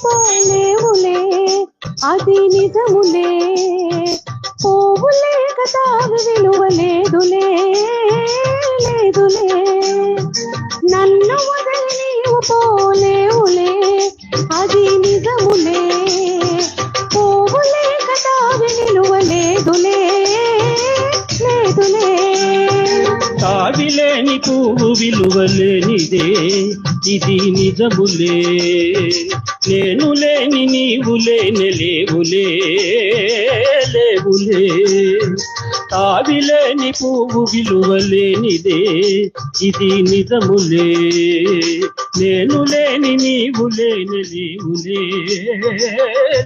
పోలేవులే అది నిజములే పోవులే కథావి విలువ లేదులే లేదులే నన్ను వదిలి నీవు పోలేవులే అది నిజములే పోవులే కథావి విలువ లేదులే లేదులే తావిలేని పువ్వు విలువలేనిదే ఇది నిజములే నేను లేని నీవు లేని లేవులే లేవులే తావిలేని పువ్వు విలువలేనిదే ఇది నిజములే నేను లేని నీవు లేని లేవులే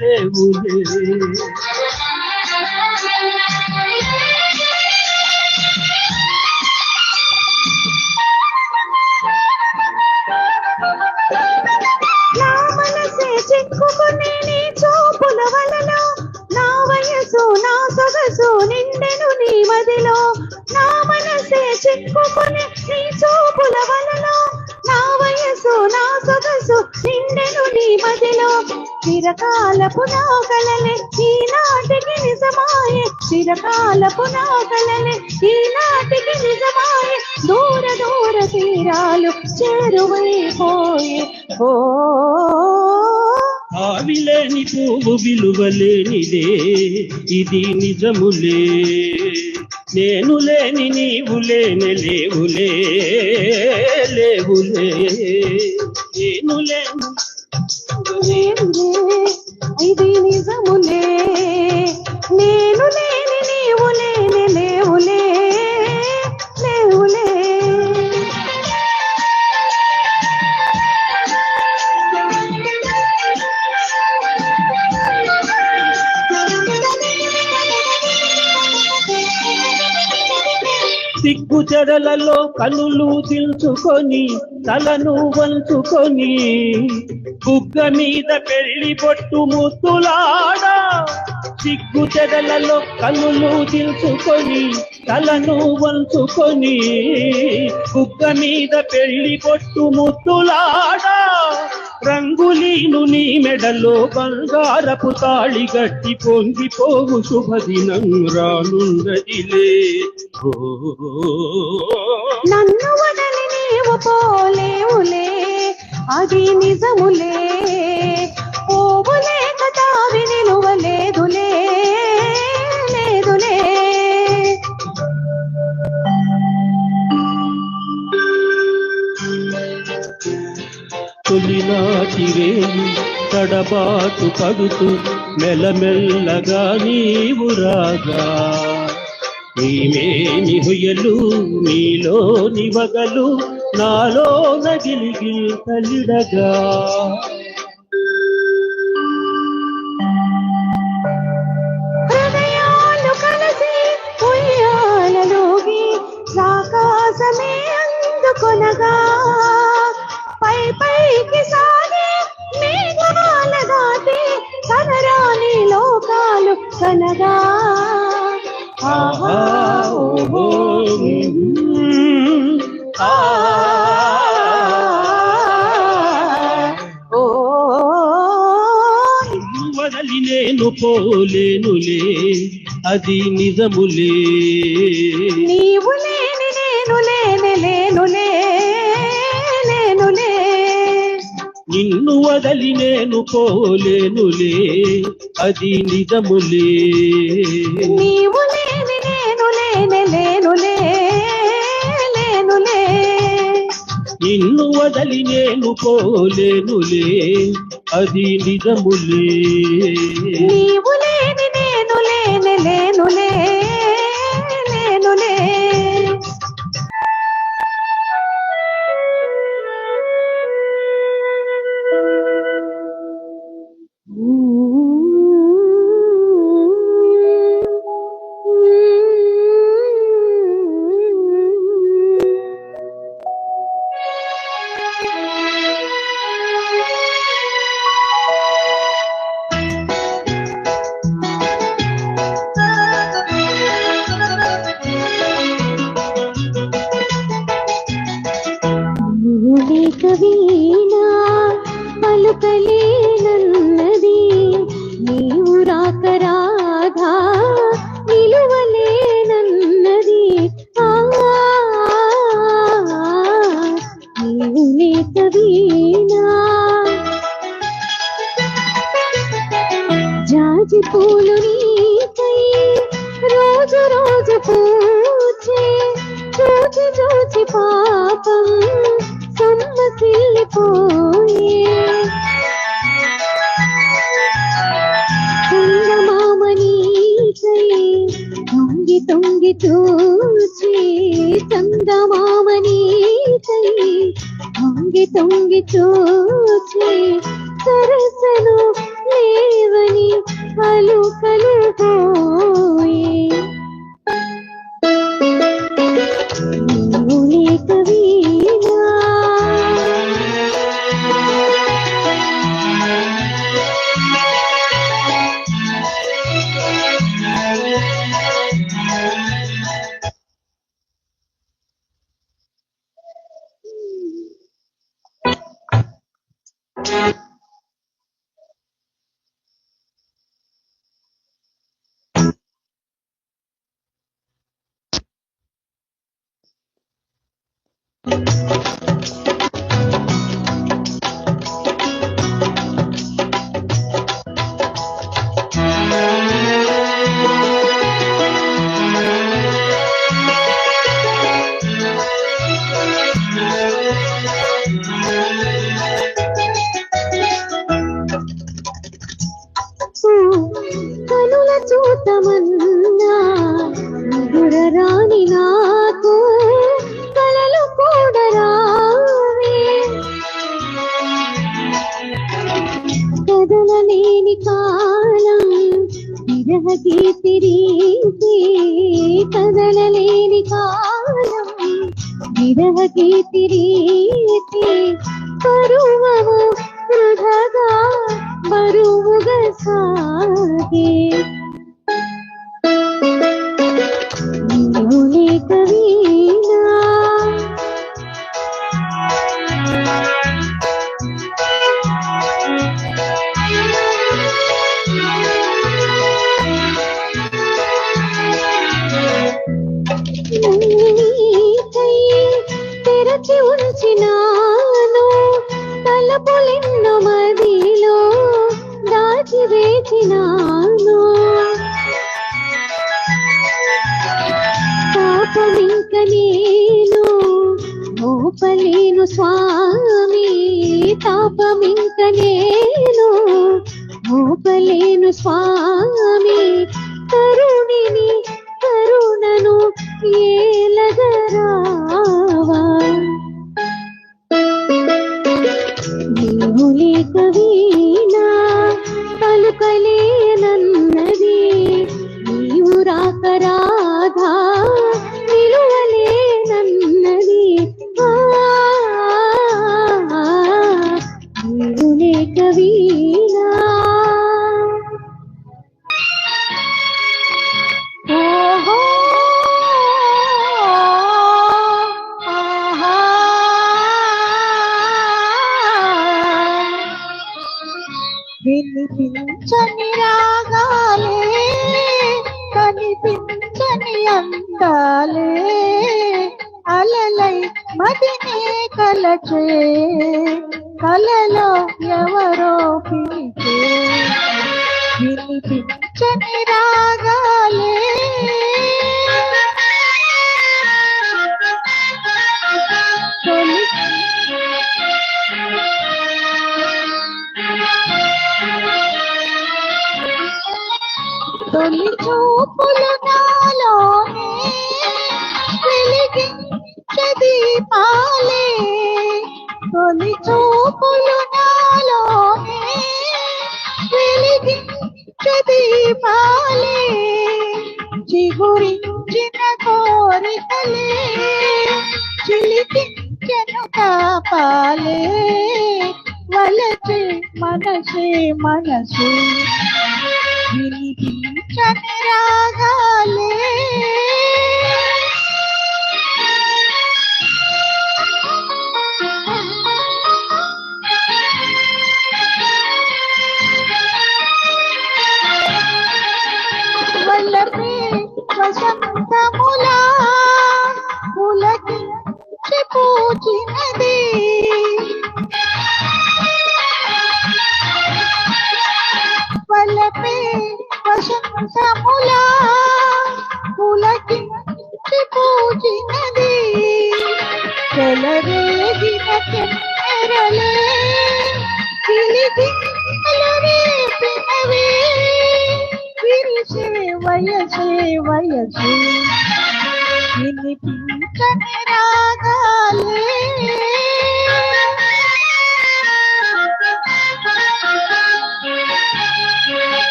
లేవులే చిక్కుకునే నీ చూపుల వలలో నా వయసు నా సొగసు నిండెను నీ మదిలో నా మనసే చిక్కుకునే నీ చూపుల వలలో నా వయసు నా సొగసు నిండెను నీ మదిలో చిరకాలపు నా కలలే ఈనాటికి నిజమాయే చిరకాలపు నా కలలే ఈనాటికి నిజమాయే దూర దూర తీరాలు చేరువైపోయే ఓ ఆవిలేని పువ్వు విలువలేనిదే ఇది నిజములే నేను లేని నీవు లేని లేవులే లేవులే నేను లేని ఇది నిజములే నేను లేని నీవు లేని లేవులే లేవులే సిగ్గు చెరలలో కనులు దిల్చుకొని తలను వంచుకొని బుగ్గ మీద పెళ్లి పొట్టు ముద్దులాడా సిగ్గు చెరలలో కనులు దిల్చుకొని తలను వంచుకొని బుగ్గ మీద పెళ్లి పొట్టు ముద్దులాడా రంగులీను నీ మెడలో బంగారపు తాళి గట్టి పొంగిపోవు శుభదినం రానున్నదిలే నన్ను వదలి నీవు పోలేవులే అది నిజములే పోవులే కథావి నిలువ లేదులే లేదులే తొలినాటి వేయి తడబాటు పడుతూ మెల్లమెల్లగా నీవు రాగా నీమేని హుయలు నీలోని వగలు నాలో నగిలిగి తలిడగా హృదయాలు కలిసి ఉయ్యాలలోగి ఆకాశమే అందుకొనగా పై పైకి సాగే మేఘాల దాటి కనరాని లోకాలు కనగా ఆహా ఓహో వదలి నేను పోలేనులే అది నిజములే నీవు లేని నేను లేని లేనులే లేనులే నిన్ను వదలి నేను పోలేనులే అది నిజములే నీవు లేని నేను లేని లేనులే లేనులే నిన్ను వదలి నేను పోలేనులే అది నిజములే నీవు లేని నేను లేని లేనులే లేనులే పాపం సొమ్మసిల్లిపోయే చందమామనీకై తొంగి తొంగి చూచి చందమామనీకై తొంగి తొంగి చూచి సరసను లేవని పలుకలు పోయే నీవు లేక వీణా కనుల చూతమన్నా ఎదురరాని నాకు కలలు కూడా రావే కదలలేని కాలం విరహ గీతిరీతి కదలలేని కాలం విరహ గీతిరీతి పరువము వృధగా బరువుగా సాగే నీవు లేక వీణా నీకై తెరచి ఉంచినాను తలపులెన్నో మదిలో దాచి వేచినాను పాపమింక నేను మోపలేను స్వామి తాపమింక నేను మోపలేను స్వామి కరుణిని కరుణను ఏలగరావా నీవు లేక వీణా పలుకలేనన్నది నీవు రాక రాధా నిలువలేనన్నది నీవు లేక వీణా ఓహో వినిపించని రాగాలే కనిపించని అందాలే అలలై మదినే కలచే కలలో ఎవరో పిలిచే వినిపించని రాగాలే తొలి చూపులు నాలోనే వెలిగించే దీపాలే తొలి చూపులు నాలోనే వెలిగించే దీపాలే చిగురించిన కోరికలే చిలికించెను కాపాలే వలచే మనసే మనసే వినిపించని రాగాలే వల్లపే వసంతములా పులకించి పూచినది వల్లపే వసంతములా పులకించి పూచినది తెరలే గిలిగింతలు రేపినవే విరిసే వయసే వయసే వినిపించని రాగాలే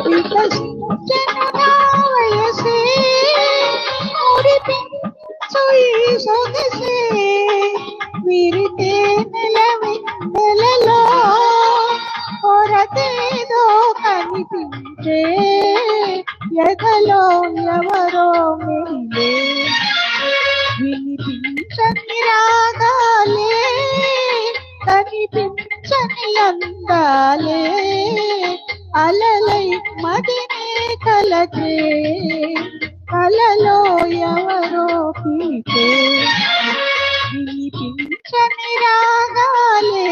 వికసించను నా వయసే మురిపించు ఈ సొగసే విరితే నెలలో కొరతేదో కనిపించే ఎదలో ఎవరో మెల్లే వినిపించని రాగాలే కనిపించని అందాలే అలలై మదినే కలచే కలలో ఎవరో పిలిచే వినిపించని రాగాలే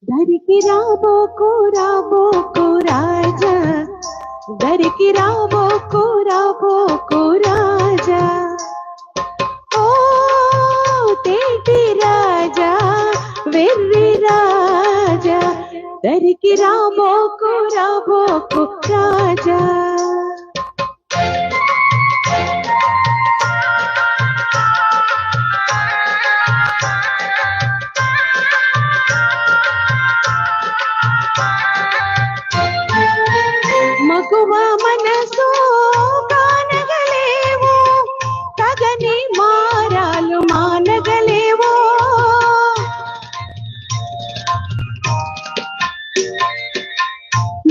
దరికి రాబోకు రాబోకు రాజా దరికి రాబోకు రాబోకు రాజా ఓ తేటి రాజా వెర్రి రాజా దరికి రాబోకు రాబోకు రాజా మగువ మనసు కానగలేవో కగని మారాలు మానగలేవో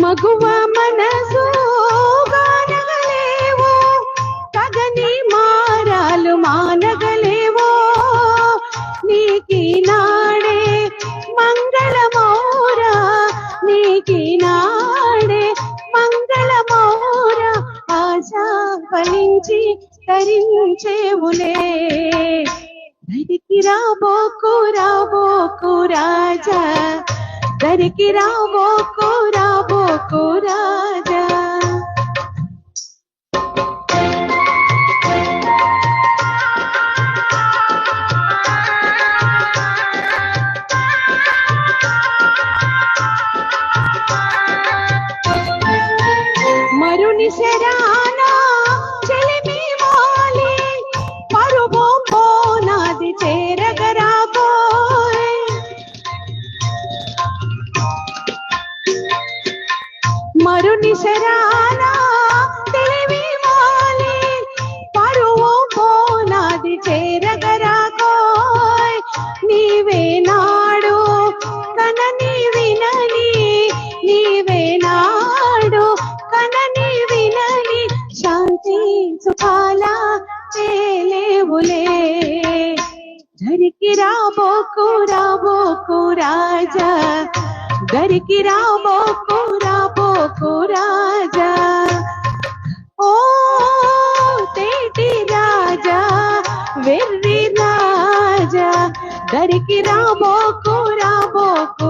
మగువ మనసు కానగలేవో కగని మారాలు మానగలేవో నీకి నాడే మంగళమౌరా నీకి నాడే మంగళమౌరా ఆశా ఫలించి తరించేవులే దరికి రాబోకు రాబోకు రాజా దరికి రాబోకు రాబోకు రాజా మరుని శరానా చెలిమి వాలి పరువు పోనాది చేరగరాబోయ్ మరుని శరానా తెలివి వాలి పరువు పోనాది చేరగరాబోయ్ నీవే నాడు కనని వినని నీవే నాడు కనని వినని శాంతి సుఖాల తేలేవులే దరికి రాబోకు రాబోకు రాజా దరికి రాబోకు రాబోకు రాజా ఓ తేటి రాజా వెర్రి రాజా దరికి రాబోకు రాబోకు